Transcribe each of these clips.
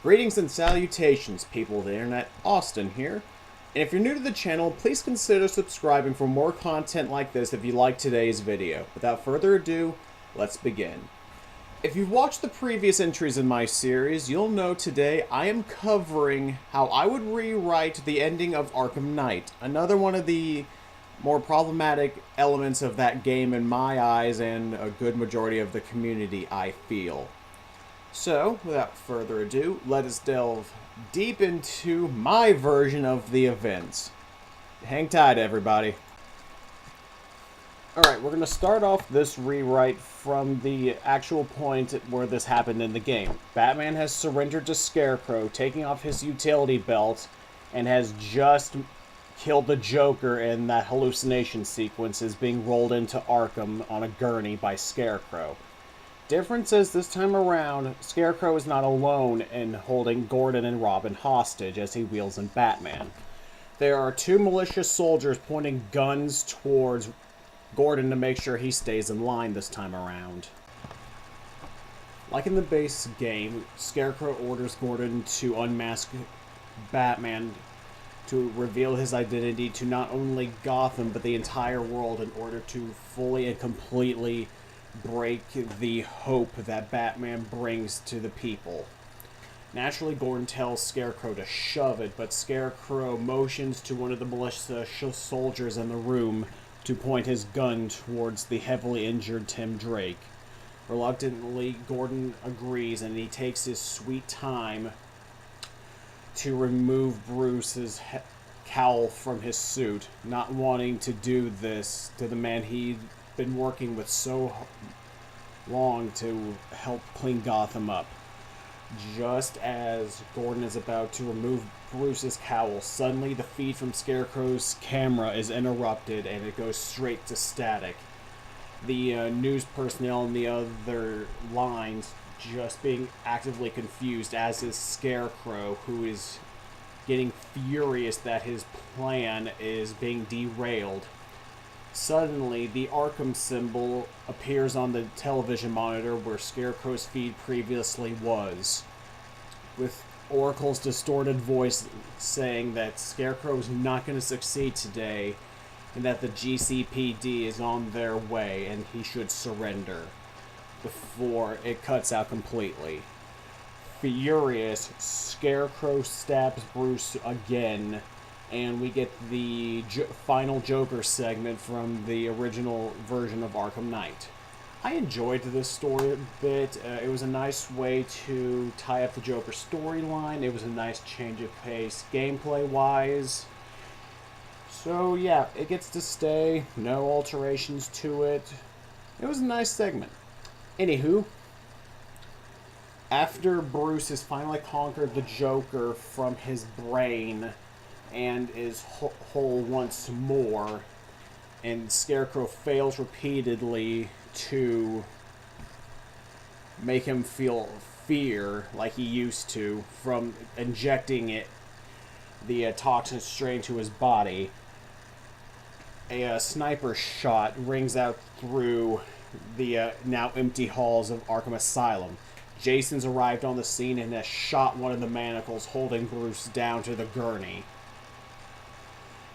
Greetings and salutations, people of the internet. Austin here. And if you're new to the channel, please consider subscribing for more content like this if you like today's video. Without further ado, let's begin. If you've watched the previous entries in my series, you'll know today I am covering how I would rewrite the ending of Arkham Knight, another one of the more problematic elements of that game in my eyes and a good majority of the community, I feel. So, without further ado, let us delve deep into my version of the events. Hang tight, everybody. Alright, we're going to start off this rewrite from the actual point where this happened in the game. Batman has surrendered to Scarecrow, taking off his utility belt, and has just killed the Joker in that hallucination sequence is being rolled into Arkham on a gurney by Scarecrow. Difference is, this time around, Scarecrow is not alone in holding Gordon and Robin hostage as he wheels in Batman. There are two malicious soldiers pointing guns towards Gordon to make sure he stays in line this time around. Like in the base game, Scarecrow orders Gordon to unmask Batman to reveal his identity to not only Gotham but the entire world in order to fully and completely break the hope that Batman brings to the people. Naturally, Gordon tells Scarecrow to shove it, but Scarecrow motions to one of the malicious soldiers in the room to point his gun towards the heavily injured Tim Drake. Reluctantly, Gordon agrees, and he takes his sweet time to remove Bruce's cowl from his suit, not wanting to do this to the man he'd been working with so long to help clean Gotham up. Just as Gordon is about to remove Bruce's cowl, suddenly the feed from Scarecrow's camera is interrupted and it goes straight to static. The news personnel on the other lines just being actively confused, as is Scarecrow, who is getting furious that his plan is being derailed. Suddenly, the Arkham symbol appears on the television monitor where Scarecrow's feed previously was, with Oracle's distorted voice saying that Scarecrow is not going to succeed today and that the GCPD is on their way and he should surrender, before it cuts out completely. Furious, Scarecrow stabs Bruce again, and we get the final Joker segment from the original version of Arkham Knight. I enjoyed this story a bit. It was a nice way to tie up the Joker storyline. It was a nice change of pace gameplay-wise. So yeah, it gets to stay. No alterations to it. It was a nice segment. Anywho, after Bruce has finally conquered the Joker from his brain and is whole once more, and Scarecrow fails repeatedly to make him feel fear like he used to from injecting the toxin straight into his body, a sniper shot rings out through the now empty halls of Arkham Asylum. Jason's arrived on the scene and has shot one of the manacles holding Bruce down to the gurney.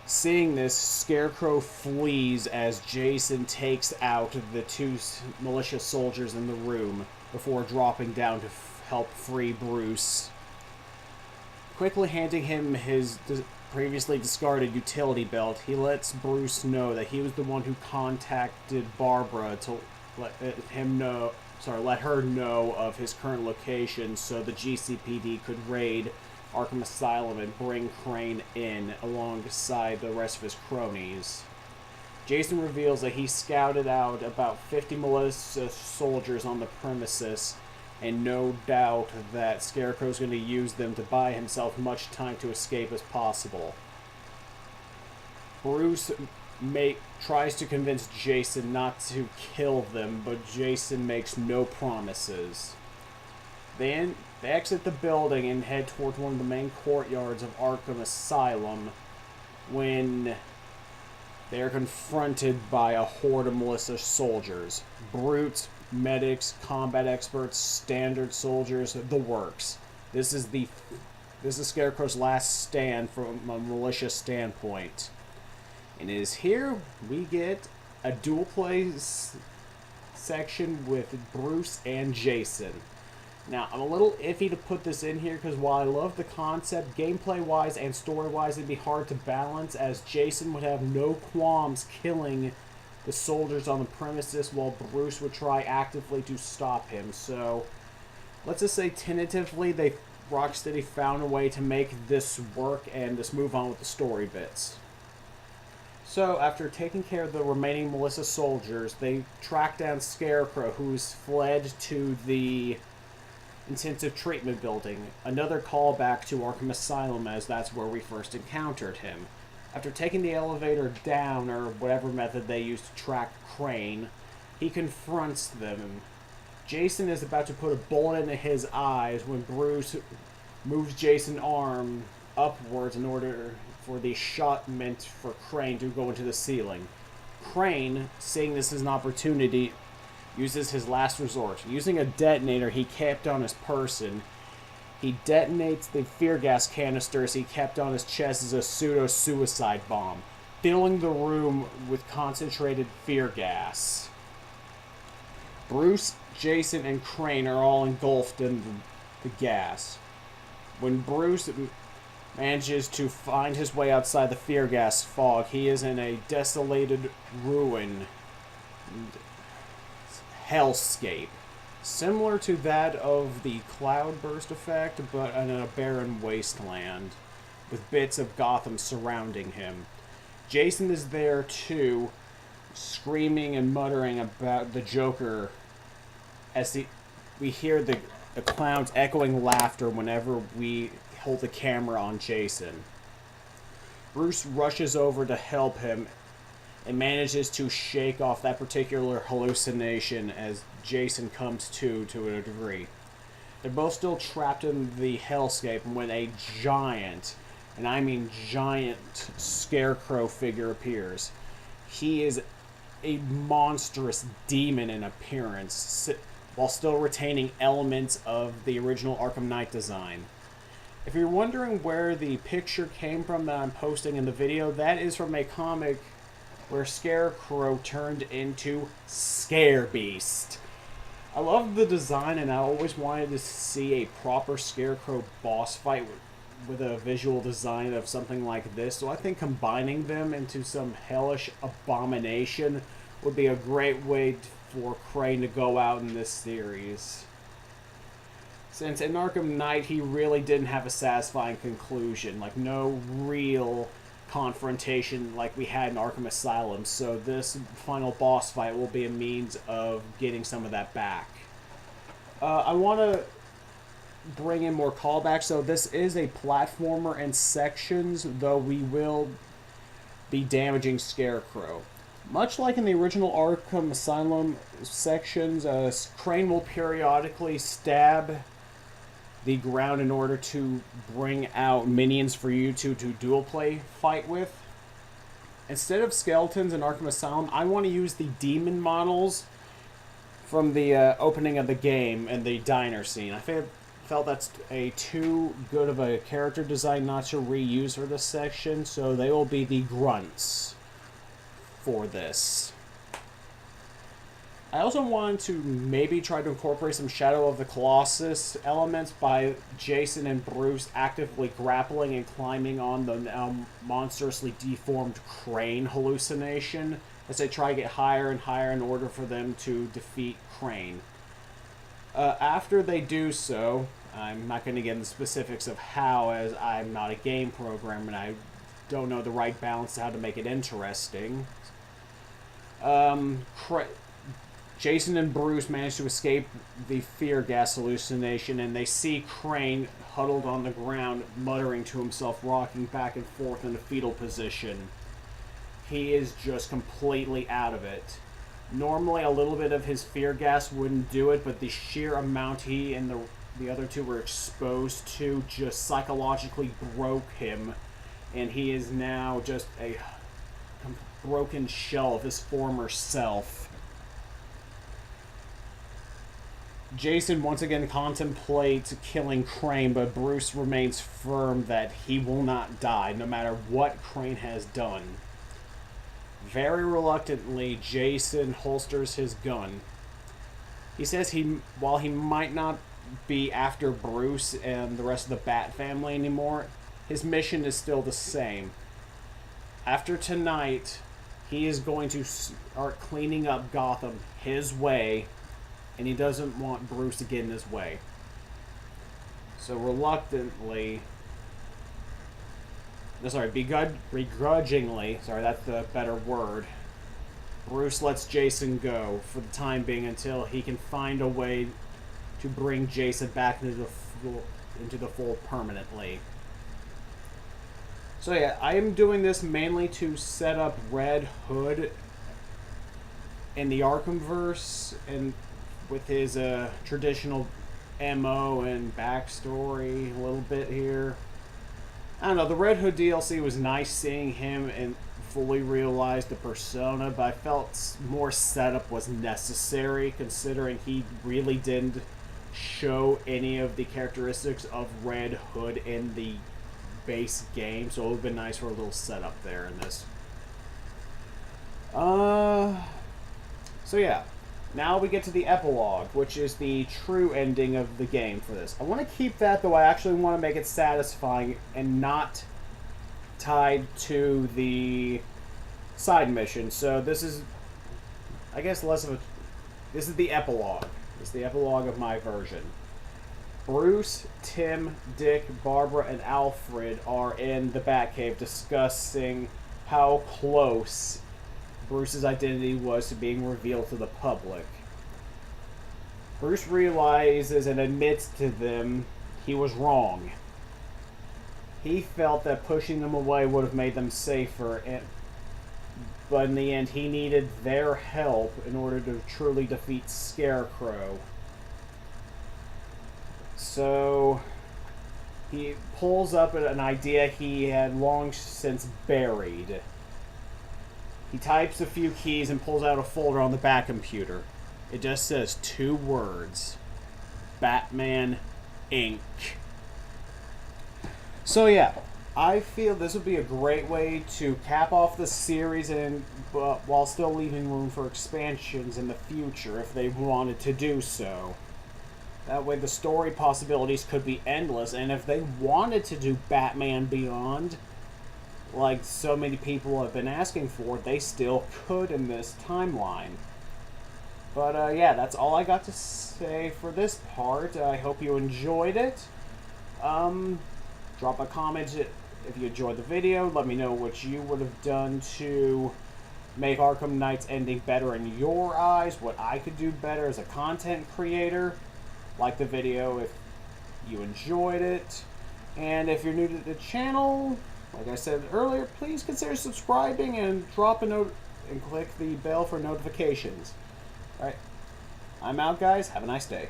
Seeing this, Scarecrow flees as Jason takes out the two malicious soldiers in the room before dropping down to help free Bruce. Quickly handing him his previously discarded utility belt, he lets Bruce know that he was the one who contacted Barbara to let her know of his current location so the GCPD could raid Arkham Asylum and bring Crane in alongside the rest of his cronies. Jason reveals that he scouted out about 50 malicious soldiers on the premises, and no doubt that Scarecrow's going to use them to buy himself much time to escape as possible. Bruce tries to convince Jason not to kill them, but Jason makes no promises. They exit the building and head towards one of the main courtyards of Arkham Asylum when they are confronted by a horde of malicious soldiers. Brutes, medics, combat experts, standard soldiers, the works. This is Scarecrow's last stand from a malicious standpoint. And it is here we get a dual play section with Bruce and Jason. Now, I'm a little iffy to put this in here because while I love the concept, gameplay-wise and story-wise, it'd be hard to balance as Jason would have no qualms killing the soldiers on the premises while Bruce would try actively to stop him. So, let's just say tentatively Rocksteady found a way to make this work and just move on with the story bits. So, after taking care of the remaining Melissa soldiers, they track down Scarecrow, who's fled to the intensive treatment building. Another callback to Arkham Asylum, as that's where we first encountered him. After taking the elevator down, or whatever method they used to track Crane, he confronts them. Jason is about to put a bullet into his eyes when Bruce moves Jason's arm upwards in order for the shot meant for Crane to go into the ceiling. Crane, seeing this as an opportunity, uses his last resort. Using a detonator he kept on his person, he detonates the fear gas canisters he kept on his chest as a pseudo-suicide bomb, filling the room with concentrated fear gas. Bruce, Jason, and Crane are all engulfed in the gas. When Bruce manages to find his way outside the fear gas fog, he is in a desolated ruin hellscape, similar to that of the cloudburst effect, but in a barren wasteland, with bits of Gotham surrounding him. Jason is there too, screaming and muttering about the Joker, as we hear the clown's echoing laughter whenever we hold the camera on Jason. Bruce rushes over to help him and manages to shake off that particular hallucination as Jason comes to a degree. They're both still trapped in the hellscape when a giant, and I mean giant, Scarecrow figure appears. He is a monstrous demon in appearance, while still retaining elements of the original Arkham Knight design. If you're wondering where the picture came from that I'm posting in the video, that is from a comic where Scarecrow turned into Scarebeast. I love the design, and I always wanted to see a proper Scarecrow boss fight with a visual design of something like this, so I think combining them into some hellish abomination would be a great way for Crane to go out in this series. Since in Arkham Knight he really didn't have a satisfying conclusion, like no real confrontation like we had in Arkham Asylum, so this final boss fight will be a means of getting some of that back. I want to bring in more callbacks, so this is a platformer in sections, though we will be damaging Scarecrow. Much like in the original Arkham Asylum sections, Crane will periodically stab the ground in order to bring out minions for you to dual play fight with. Instead of skeletons in Arkham Asylum, I want to use the demon models from the opening of the game and the diner scene. I felt that's a too good of a character design not to reuse for this section, so they will be the grunts for this. I also wanted to maybe try to incorporate some Shadow of the Colossus elements by Jason and Bruce actively grappling and climbing on the now monstrously deformed Crane hallucination as they try to get higher and higher in order for them to defeat Crane. After they do so, I'm not going to get into specifics of how, as I'm not a game programmer and I don't know the right balance to how to make it interesting. Jason and Bruce manage to escape the fear gas hallucination, and they see Crane huddled on the ground, muttering to himself, rocking back and forth in a fetal position. He is just completely out of it. Normally, a little bit of his fear gas wouldn't do it, but the sheer amount he and the other two were exposed to just psychologically broke him, and he is now just a broken shell of his former self. Jason once again contemplates killing Crane, but Bruce remains firm that he will not die, no matter what Crane has done. Very reluctantly, Jason holsters his gun. He says while he might not be after Bruce and the rest of the Bat family anymore, his mission is still the same. After tonight, he is going to start cleaning up Gotham his way, and he doesn't want Bruce to get in his way. So begrudgingly, that's the better word, Bruce lets Jason go for the time being until he can find a way to bring Jason back into the fold permanently. So yeah, I am doing this mainly to set up Red Hood in the Arkhamverse, and with his traditional MO and backstory a little bit here. I don't know, the Red Hood DLC was nice seeing him and fully realize the persona, but I felt more setup was necessary considering he really didn't show any of the characteristics of Red Hood in the base game, so it would have been nice for a little setup there in this. So yeah, now we get to the epilogue, which is the true ending of the game for this. I want to keep that, though I actually want to make it satisfying and not tied to the side mission. So this is, I guess, less of a... This is the epilogue. This is the epilogue of my version. Bruce, Tim, Dick, Barbara, and Alfred are in the Batcave discussing how close Bruce's identity was to being revealed to the public. Bruce realizes and admits to them he was wrong. He felt that pushing them away would have made them safer, but in the end he needed their help in order to truly defeat Scarecrow. So he pulls up an idea he had long since buried. He types a few keys and pulls out a folder on the back computer. It just says 2 words: Batman Inc. So yeah, I feel this would be a great way to cap off the series and while still leaving room for expansions in the future if they wanted to do so. That way the story possibilities could be endless, and if they wanted to do Batman Beyond, like so many people have been asking for, they still could in this timeline. But yeah, that's all I got to say for this part. I hope you enjoyed it. Drop a comment if you enjoyed the video. Let me know what you would have done to make Arkham Knight's ending better in your eyes, what I could do better as a content creator. Like the video if you enjoyed it. And if you're new to the channel, like I said earlier, please consider subscribing and drop a note and click the bell for notifications. Alright, I'm out, guys. Have a nice day.